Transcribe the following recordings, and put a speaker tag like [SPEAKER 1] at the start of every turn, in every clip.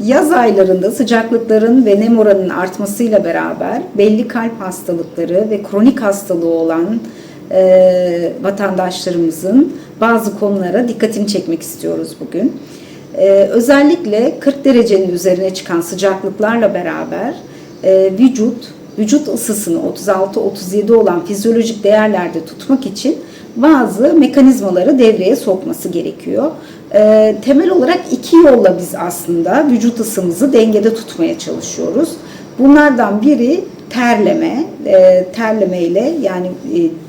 [SPEAKER 1] Yaz aylarında sıcaklıkların ve nem oranının artmasıyla beraber belli kalp hastalıkları ve kronik hastalığı olan vatandaşlarımızın bazı konulara dikkatini çekmek istiyoruz bugün. Özellikle 40 derecenin üzerine çıkan sıcaklıklarla beraber vücut ısısını 36-37 olan fizyolojik değerlerde tutmak için bazı mekanizmaları devreye sokması gerekiyor. Temel olarak iki yolla biz aslında vücut ısımızı dengede tutmaya çalışıyoruz. Bunlardan biri terlemeyle yani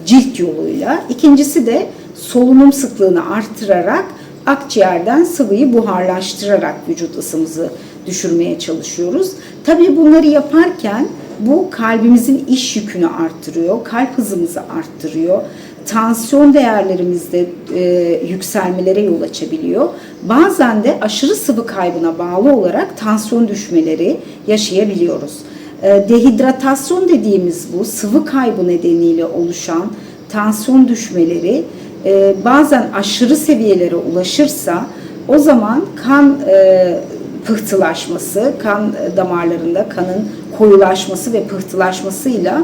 [SPEAKER 1] cilt yoluyla. İkincisi de solunum sıklığını artırarak akciğerden sıvıyı buharlaştırarak vücut ısımızı düşürmeye çalışıyoruz. Tabii bunları yaparken bu kalbimizin iş yükünü arttırıyor, kalp hızımızı arttırıyor. Tansiyon değerlerimizde yükselmelere yol açabiliyor. Bazen de aşırı sıvı kaybına bağlı olarak tansiyon düşmeleri yaşayabiliyoruz. Dehidratasyon dediğimiz bu sıvı kaybı nedeniyle oluşan tansiyon düşmeleri bazen aşırı seviyelere ulaşırsa o zaman kan pıhtılaşması, kan damarlarında kanın koyulaşması ve pıhtılaşmasıyla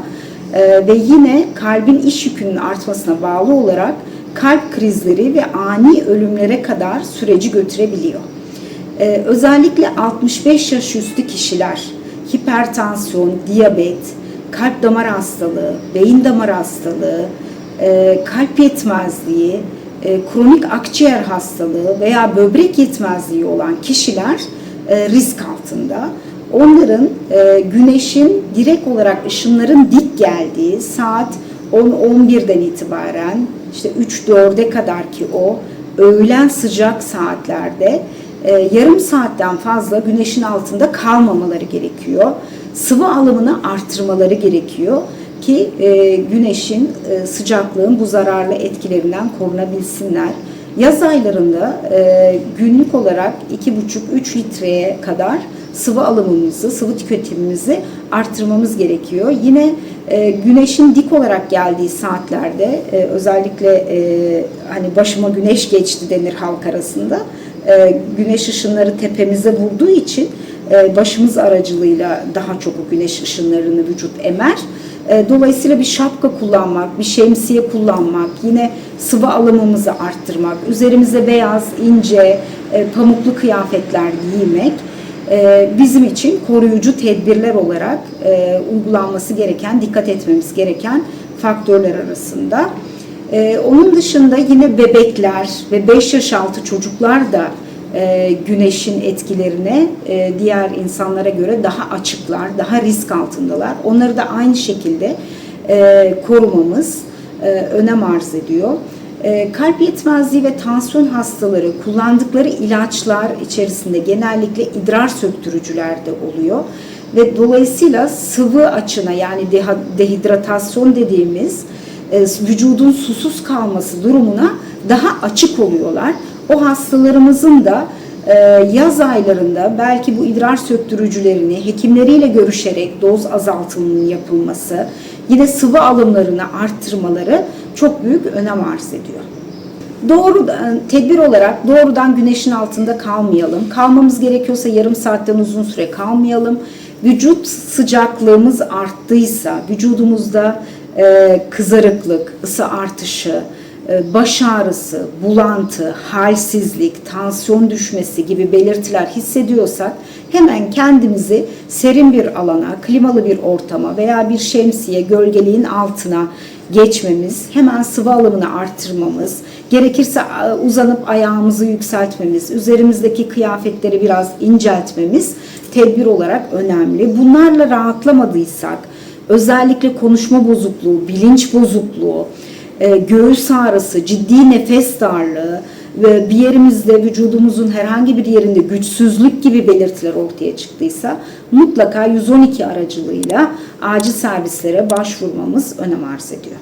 [SPEAKER 1] ve yine kalbin iş yükünün artmasına bağlı olarak kalp krizleri ve ani ölümlere kadar süreci götürebiliyor. Özellikle 65 yaş üstü kişiler hipertansiyon, diyabet, kalp damar hastalığı, beyin damar hastalığı, kalp yetmezliği, kronik akciğer hastalığı veya böbrek yetmezliği olan kişiler risk altında. Onların güneşin direkt ışınların dik geldiği saat 10-11'den itibaren işte 3-4'e kadar ki o öğlen sıcak saatlerde yarım saatten fazla güneşin altında kalmamaları gerekiyor. Sıvı alımını artırmaları gerekiyor ki güneşin sıcaklığın bu zararlı etkilerinden korunabilsinler. Yaz aylarında günlük olarak 2,5-3 litreye kadar sıvı alımımızı, sıvı tüketimimizi arttırmamız gerekiyor. Yine güneşin dik olarak geldiği saatlerde özellikle hani başıma güneş geçti denir halk arasında. Güneş ışınları tepemize vurduğu için başımız aracılığıyla daha çok güneş ışınlarını vücut emer. Dolayısıyla bir şapka kullanmak, bir şemsiye kullanmak, yine sıvı alımımızı arttırmak, üzerimize beyaz, ince, pamuklu kıyafetler giymek bizim için koruyucu tedbirler olarak uygulanması gereken, dikkat etmemiz gereken faktörler arasında. Onun dışında yine bebekler ve 5 yaş altı çocuklar da güneşin etkilerine diğer insanlara göre daha açıklar, daha risk altındalar. Onları da aynı şekilde korumamız önem arz ediyor. Kalp yetmezliği ve tansiyon hastaları kullandıkları ilaçlar içerisinde genellikle idrar söktürücüler de oluyor. Ve dolayısıyla sıvı açına yani dehidratasyon dediğimiz vücudun susuz kalması durumuna daha açık oluyorlar. O hastalarımızın da yaz aylarında belki bu idrar söktürücülerini hekimleriyle görüşerek doz azaltımının yapılması, yine sıvı alımlarını arttırmaları çok büyük önem arz ediyor. Tedbir olarak doğrudan güneşin altında kalmayalım. Kalmamız gerekiyorsa yarım saatten uzun süre kalmayalım. Vücut sıcaklığımız arttıysa, vücudumuzda kızarıklık, ısı artışı, baş ağrısı, bulantı, halsizlik, tansiyon düşmesi gibi belirtiler hissediyorsak hemen kendimizi serin bir alana, klimalı bir ortama veya bir şemsiye, gölgeliğin altına geçmemiz, hemen sıvı alımını arttırmamız, gerekirse uzanıp ayağımızı yükseltmemiz, üzerimizdeki kıyafetleri biraz inceltmemiz tedbir olarak önemli. Bunlarla rahatlamadıysak, özellikle konuşma bozukluğu, bilinç bozukluğu, göğüs ağrısı, ciddi nefes darlığı ve bir yerimizde vücudumuzun herhangi bir yerinde güçsüzlük gibi belirtiler ortaya çıktıysa mutlaka 112 aracılığıyla acil servislere başvurmamız önem arz ediyor.